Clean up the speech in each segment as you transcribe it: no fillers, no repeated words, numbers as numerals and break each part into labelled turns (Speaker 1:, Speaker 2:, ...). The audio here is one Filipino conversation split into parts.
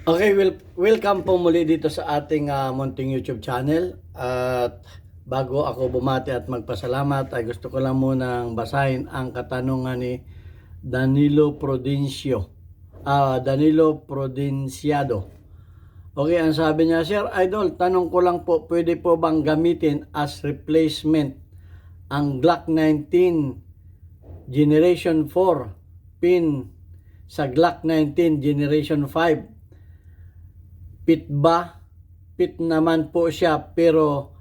Speaker 1: Okay, welcome po muli dito sa ating munting YouTube channel. At bago ako bumati at magpasalamat, ay gusto ko lang munang basahin ang katanungan ni Danilo Prudencio. Danilo Prudenciado. Okay, ang sabi niya, Sir Idol, tanong ko lang po, pwede po bang gamitin as replacement ang Glock 19 Generation 4 pin sa Glock 19 Generation 5? Pit ba? Pit naman po siya pero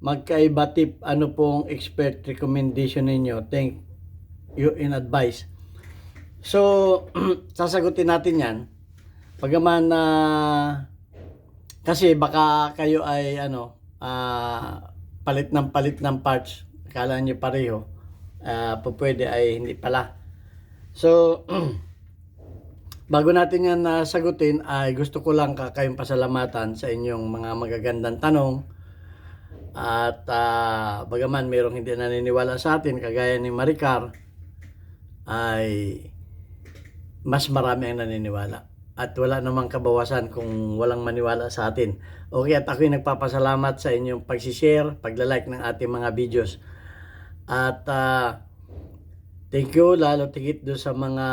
Speaker 1: magkaiba tip. Ano pong expert recommendation ninyo? Thank you in advice. So, sasagutin natin yan. Pagaman na kasi baka kayo ay palit ng parts. Akala nyo pareho. Pwede ay hindi pala. So, bago natin yan sagutin, ay gusto ko lang kayong pasalamatan sa inyong mga magagandang tanong. At bagaman mayroong hindi naniniwala sa atin, kagaya ni Maricar, ay mas marami ang naniniwala. At wala namang kabawasan kung walang maniwala sa atin. Okay, at ako'y nagpapasalamat sa inyong pagsishare, paglalike ng ating mga videos. At thank you, lalo tigit doon sa mga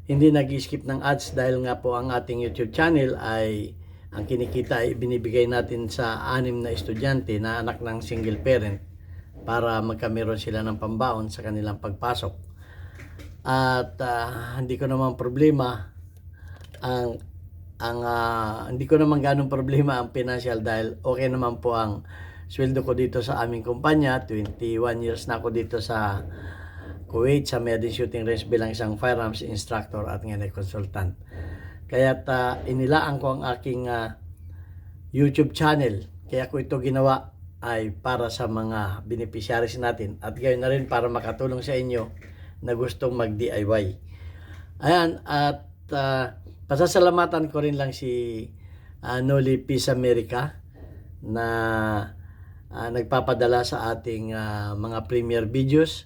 Speaker 1: hindi nag-skip ng ads, dahil nga po ang ating YouTube channel ay ang kinikita ay binibigay natin sa 6 na estudyante na anak ng single parent para magkameron sila ng pambaon sa kanilang pagpasok. At hindi ko naman problema hindi ko naman ganong problema ang financial, dahil okay naman po ang sweldo ko dito sa aming kumpanya. 21 years na ako dito sa Kuwait sa Medin Shooting Range bilang isang firearms instructor at ngayon consultant. Kaya inilaan ko ang aking YouTube channel. Kaya ko ito ginawa ay para sa mga beneficiaries natin at gayon na rin para makatulong sa inyo na gustong mag-DIY. Ayan, at pasasalamatan ko rin lang si Noli Peace America na nagpapadala sa ating mga premiere videos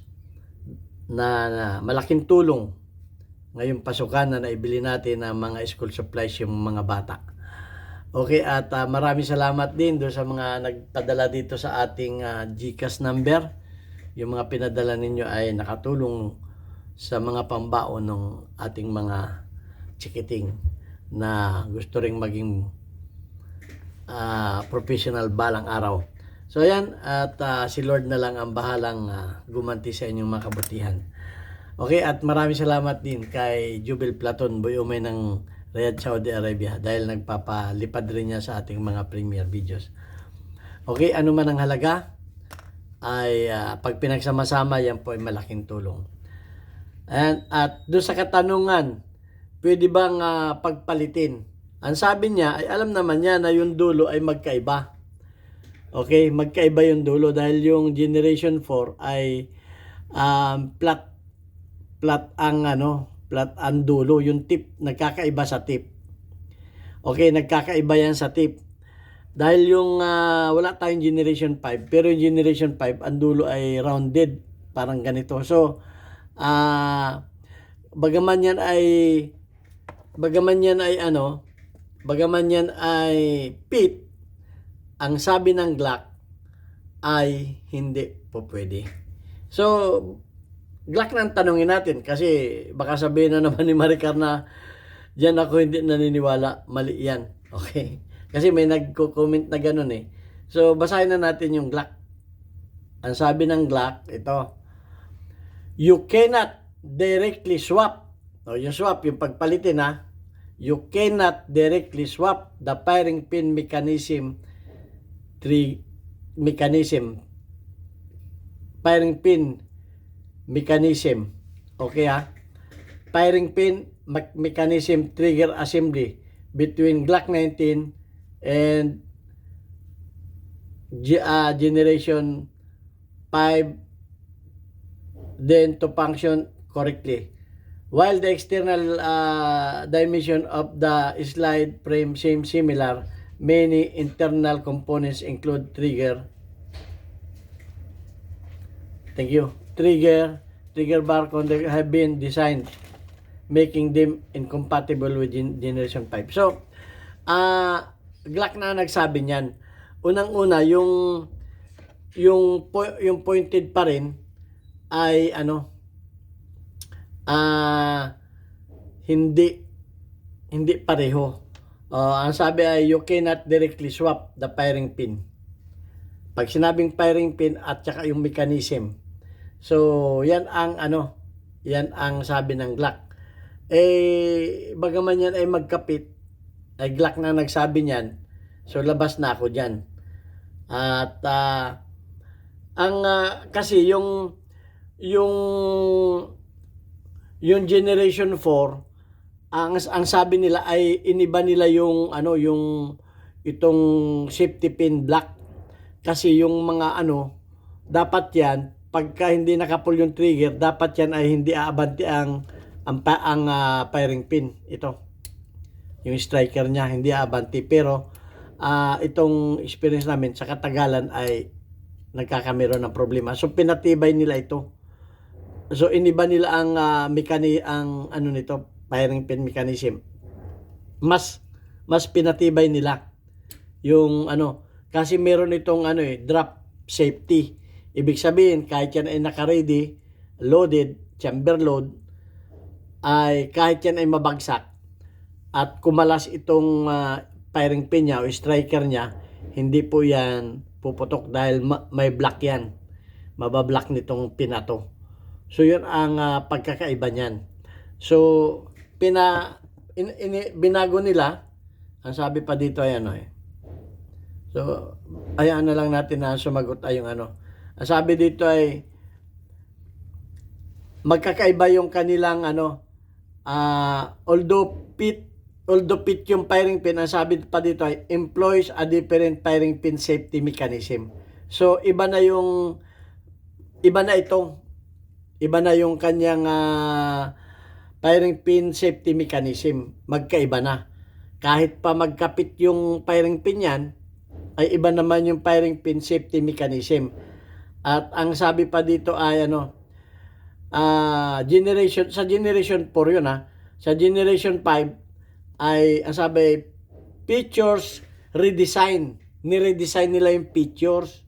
Speaker 1: na malaking tulong ngayong pasukan na naibili natin ng mga school supplies yung mga bata. Okay, at maraming salamat din doon sa mga nagpadala dito sa ating GCash number. Yung mga pinadala ninyo ay nakatulong sa mga pambaon ng ating mga chikiting na gusto ring maging professional balang araw. So ayan, at si Lord na lang ang bahalang gumanti sa inyong mga kabutihan. Okay, at maraming salamat din kay Jubel Platon Boyumay ng Riyadh, Saudi Arabia, dahil nagpapalipad rin niya sa ating mga premiere videos. Okay, ano man ang halaga ay pag pinagsama-sama, yan po ay malaking tulong. Ayan, at doon sa katanungan, pwede bang pagpalitin? Ang sabi niya ay alam naman niya na yung dulo ay magkaiba. Okay, magkaiba yung dulo dahil yung Generation 4 ay flat ang dulo, yung tip nagkakaiba sa tip. Okay, nagkakaiba yan sa tip. Dahil yung wala tayong Generation 5, pero yung Generation 5 ang dulo ay rounded, parang ganito. So, bagaman yan ay pit, ang sabi ng Glock ay hindi po pwede. So, Glock na ang tanongin natin kasi baka sabihin na naman ni Maricar na diyan ako hindi naniniwala, mali yan. Okay? Kasi may nagko-comment na ganun eh. So, basahin na natin yung Glock. Ang sabi ng Glock, ito, you cannot directly swap. O, yung swap, yung pagpalitin ha. You cannot directly swap the firing pin mechanism firing pin mechanism. Okay ha? Firing pin mechanism trigger assembly between Glock 19 and Generation 5 then to function correctly. While the external dimension of the slide frame seems similar, many internal components include trigger bar conductor have been designed, making them incompatible with Generation 5. So, Glock na nagsabi niyan. Unang-una, yung pointed pa rin ay ano, hindi pareho. Ang sabi ay you cannot directly swap the firing pin. Pag sinabing firing pin at saka yung mechanism. So, yan ang ano, yan ang sabi ng Glock. Bagaman yan ay magkapit, ay Glock na nagsabi niyan. So, labas na ako diyan. At kasi yung Generation 4, ang sabi nila ay iniba nila yung ano, yung itong safety pin block. Kasi yung mga ano, dapat yan pagka hindi nakapull yung trigger, dapat yan ay hindi aabanti ang firing pin. Ito, yung striker niya hindi aabanti, pero itong experience namin sa katagalan ay nagkakameron ng problema. So pinatibay nila ito. So iniba nila ang ano nito, firing pin mechanism. Mas pinatibay nila yung ano, kasi meron itong ano drop safety. Ibig sabihin, kahit yan ay naka-ready, loaded, chamber load, ay kahit yan ay mabagsak at kumalas itong firing pin niya o striker niya, hindi po yan puputok dahil may block yan. Mabablock nitong pin na to. So yun ang pagkakaiba niyan. So binago nila, ang sabi pa dito ay ano So, ayaan na lang natin na sumagot ay yung ano. Ang sabi dito ay magkakaiba yung kanilang ano, although fit yung firing pin, ang sabi pa dito ay employs a different firing pin safety mechanism. So, iba na yung kanyang firing pin safety mechanism. Magkaiba na. Kahit pa magkapit yung firing pin yan, ay iba naman yung firing pin safety mechanism. At ang sabi pa dito ay ano, sa generation 4 yun Sa generation 5 ay ang sabi features redesign. Ni-redesign nila yung features.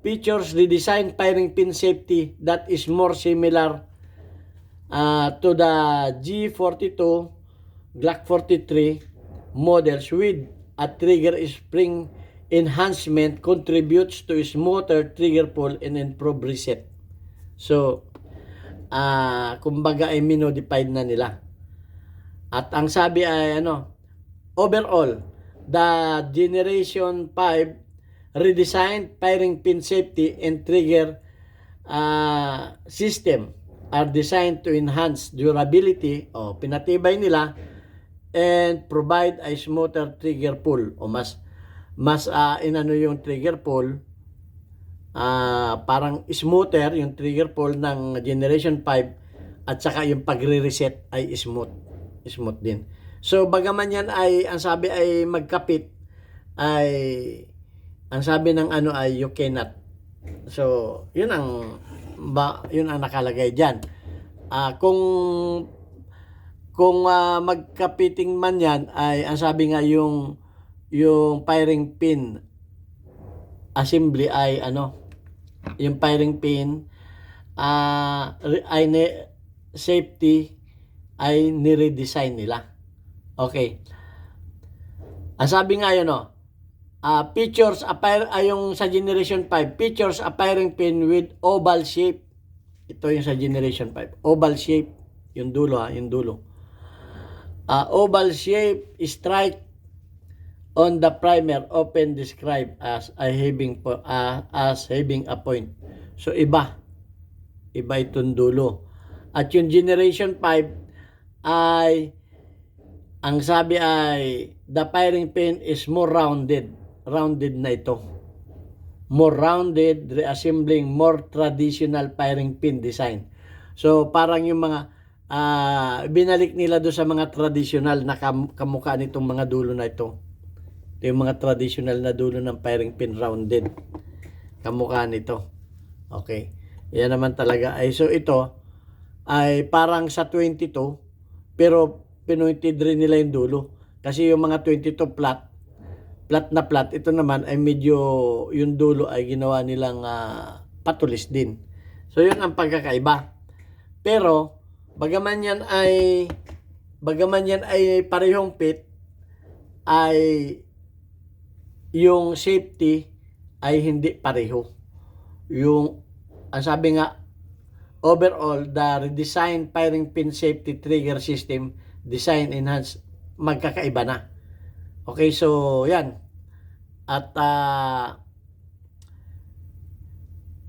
Speaker 1: Features redesign firing pin safety that is more similar to the G42, Glock 43 models with a trigger spring enhancement contributes to smoother trigger pull and improved reset. So, kumbaga ay minodified na nila. At ang sabi ay ano, overall, the Generation 5 redesigned firing pin safety and trigger system are designed to enhance durability, pinatibay nila, and provide a smoother trigger pull o mas inano yung trigger pull, parang smoother yung trigger pull ng Generation 5 at saka yung pagre-reset ay smooth din. So bagaman yan ay ang sabi ay magkapit, ay ang sabi ng ano ay you cannot. So yun ang nakalagay diyan. Kung magkapiting man yan, ay ang sabi nga yung firing pin assembly ay ano, yung firing pin safety ay ni-redesign nila. Okay. Ang sabi nga yun features yung sa Generation 5, features a firing pin with oval shape. Ito yung sa Generation 5. Oval shape, yung dulo yung dulo. Oval shape strike on the primer often described as having a point. So iba itong dulo. At yung Generation 5 ay ang sabi ay the firing pin is more rounded na ito. More rounded, reassembling more traditional firing pin design. So parang yung mga binalik nila do sa mga traditional na kamukha nitong mga dulo na ito. Ito yung mga traditional na dulo ng firing pin rounded. Kamukha nito. Okay. Yan naman talaga. So ito ay parang sa 22 pero pinointed rin nila yung dulo. Kasi yung mga 22 flat na flat, ito naman ay medyo yung dulo ay ginawa nilang patulis din. So yun ang pagkakaiba. Pero bagaman yan ay parehong fit, ay yung safety ay hindi pareho. Ang sabi nga, overall, the redesigned firing pin safety trigger system design enhanced, magkakaiba na. Okay, so yan. At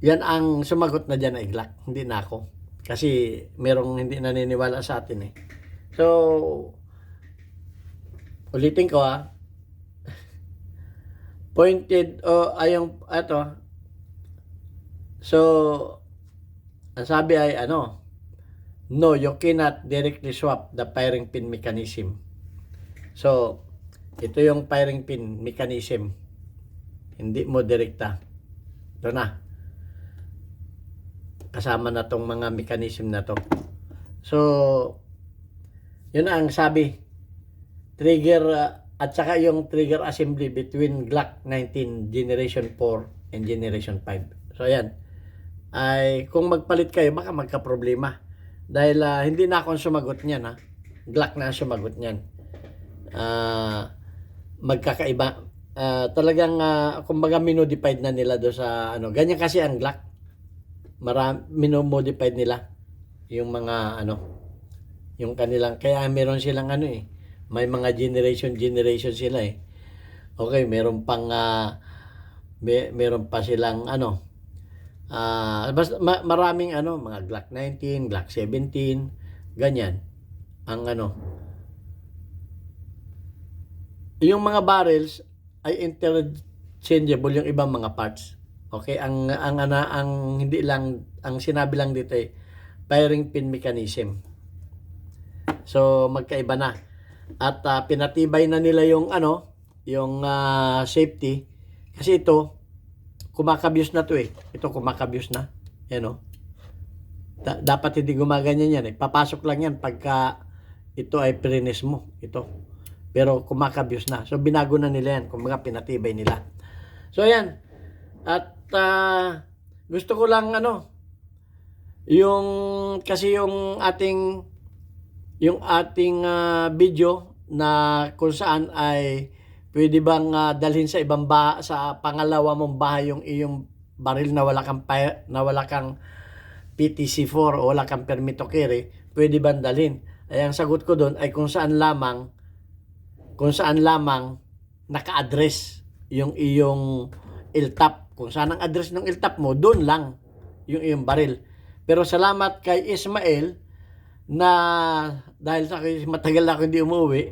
Speaker 1: yan ang sumagot na dyan ay Glock, hindi na ako. Kasi merong hindi naniniwala sa atin eh. So, ulitin ko pointed ayong ato. So, ang sabi ay no, you cannot directly swap the firing pin mechanism. So, ito yung firing pin mechanism. Hindi mo direkta. Ito na. Kasama na tong mga mechanism na to. So, yun ang sabi. Trigger at saka yung trigger assembly between Glock 19 Generation 4 and Generation 5. So, ayan. Ay, kung magpalit kayo, baka magka-problema. Dahil hindi na akong sumagot niyan, Glock na ang sumagot niyan. Magkakaiba. Talagang, kumbaga, minodified na nila do sa, ganyan kasi ang Glock. Minomodified nila yung mga, yung kanilang, kaya meron silang may mga generation sila eh. Okay, meron pang, meron pa silang, basta maraming mga Glock 19, Glock 17, ganyan. Ang yung mga barrels ay interchangeable yung ibang mga parts. Okay, ang hindi lang, ang sinabi lang dito ay firing pin mechanism. So magkaiba na. At pinatibay na nila yung yung safety kasi ito kumakabyos na to eh. Ito kumakabyos na. Yan dapat hindi gumaganyan yan eh. Papasok lang yan pagka ito ay prines mo. Ito. Pero kumakabyos na. So binago na nila yan. Kumbaga pinatibay nila. So ayan. At gusto ko lang yung kasi yung ating video na kung saan ay pwede bang dalhin sa ibang sa pangalawa mong bahay yung iyong baril na wala kang PTC4 o wala kang permit to carry, pwede bang dalhin? Ay ang sagot ko doon ay kung saan lamang naka-address yung iyong LTAP. Kung saan ang address ng LTAP mo, doon lang yung iyong baril. Pero salamat kay Ismael na dahil sa matagal na ako hindi umuwi,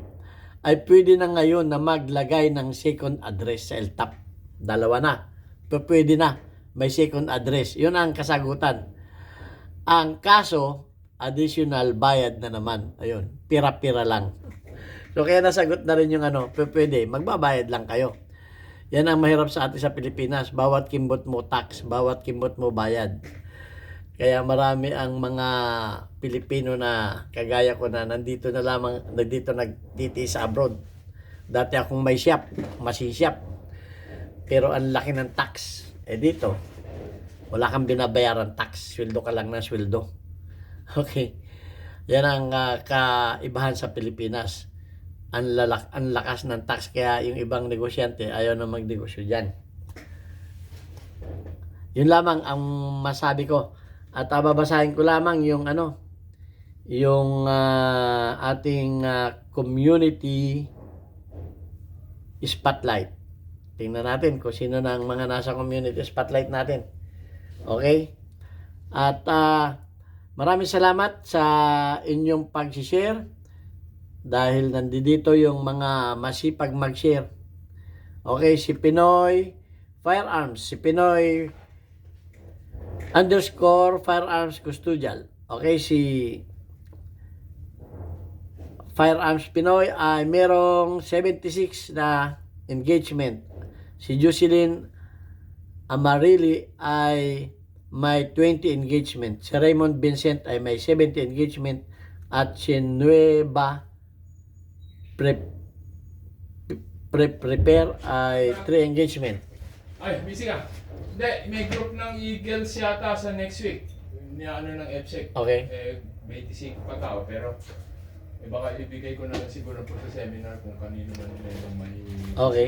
Speaker 1: ay pwede na ngayon na maglagay ng second address sa LTAP. Dalawa na. Pero pwede na. May second address. Yun ang kasagutan. Ang kaso, additional bayad na naman. Ayun. Pira-pira lang. So kaya nasagot na rin yung pero pwede. Magbabayad lang kayo. Yan ang mahirap sa atin sa Pilipinas. Bawat kimbot mo tax. Bawat kimbot mo bayad. Kaya marami ang mga Pilipino na kagaya ko na nandito nagtitiis sa abroad. Dati akong may shop, masishop. Pero ang laki ng tax. Dito, wala kang binabayaran tax. Sweldo ka lang ng sweldo. Okay. Yan ang kaibahan sa Pilipinas. Ang lakas ng tax. Kaya yung ibang negosyante ayaw na magnegosyo dyan. Yun lamang ang masabi ko. At babasahin ko lamang yung yung ating community spotlight. Tingnan natin kung sino na ang mga nasa community spotlight natin. Okay? At maraming salamat sa inyong pag-share dahil nandito yung mga masipag mag-share. Okay, si Pinoy Firearms, si Pinoy _firearms custodial. Okay, si Firearms Pinoy ay merong 76 na engagement. Si Jocelyn Amarili ay may 20 engagement. Si Raymond Vincent ay may 70 engagement. At si Nueva pre, prepare ay 3 engagement.
Speaker 2: Ay, busy ka. Hindi, may group ng Eagles yata sa next week. Niano ng EPSEC.
Speaker 1: Okay.
Speaker 2: 25 pa tao, pero baka ibigay ko na lang siguro po sa seminar kung kanino man merong may...
Speaker 1: Okay.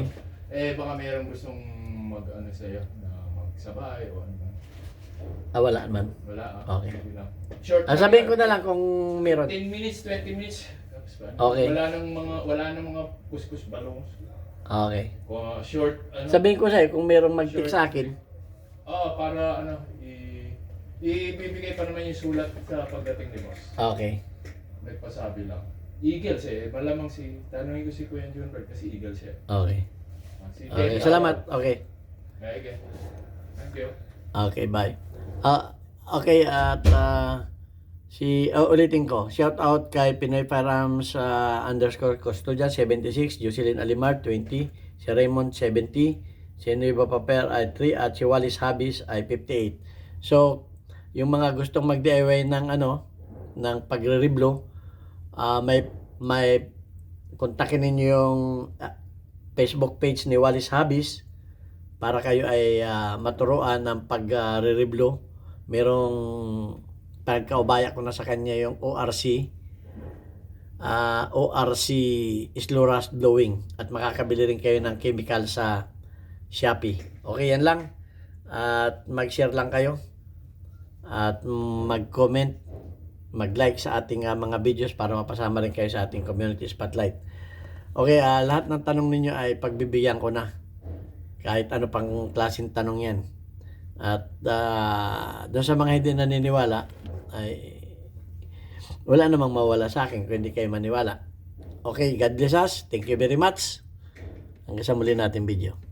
Speaker 2: Baka merong gustong mag-ano sa'yo, na magsabay o ano ba.
Speaker 1: Wala man.
Speaker 2: Wala.
Speaker 1: Okay.
Speaker 2: Sige lang. Short
Speaker 1: Sabihin ko na lang kung meron.
Speaker 2: 10 minutes, 20 minutes. Tapos ba?
Speaker 1: Okay.
Speaker 2: Wala nang mga kuskus balong.
Speaker 1: Okay.
Speaker 2: Short, ano?
Speaker 1: Sabihin ko sa'yo kung merong mag-text sa akin.
Speaker 2: Para ano, ibibigay pa naman yung sulat sa pagdating ni boss.
Speaker 1: Okay.
Speaker 2: Nagpasabi lang. Eagles malamang tanongin ko si Kuya Junbert kasi Eagles
Speaker 1: Okay.
Speaker 2: Si
Speaker 1: Okay,
Speaker 2: Denny,
Speaker 1: salamat. Okay.
Speaker 2: Okay. Thank you.
Speaker 1: Okay, bye. Okay, at ulitin ko. Shout out kay Pinoy Farams _custodian 76, Jocelyn Alimar 20, si Raymond 70, si Nueva Paper ay 3 at si Wallace Habis ay 58. So, yung mga gustong mag-DIY ng ng pagre-reblo, may kontakin ninyo yung Facebook page ni Wallace Habis para kayo ay maturuan ng pag-reblo. Merong pagkaubaya ko na sa kanya yung ORC Slow Rust Blowing, at makakabili rin kayo ng chemical sa Shopee. Okay, yan lang. At mag-share lang kayo at mag-comment, mag-like sa ating mga videos para mapasama rin kayo sa ating community spotlight. Okay, lahat ng tanong ninyo ay pagbibigyan ko na, kahit ano pang klaseng tanong yan. At doon sa mga hindi naniniwala ay wala namang mawala sa akin kung hindi kayo maniwala. Okay, God bless us. Thank you very much. Hanggang sa muli natin video.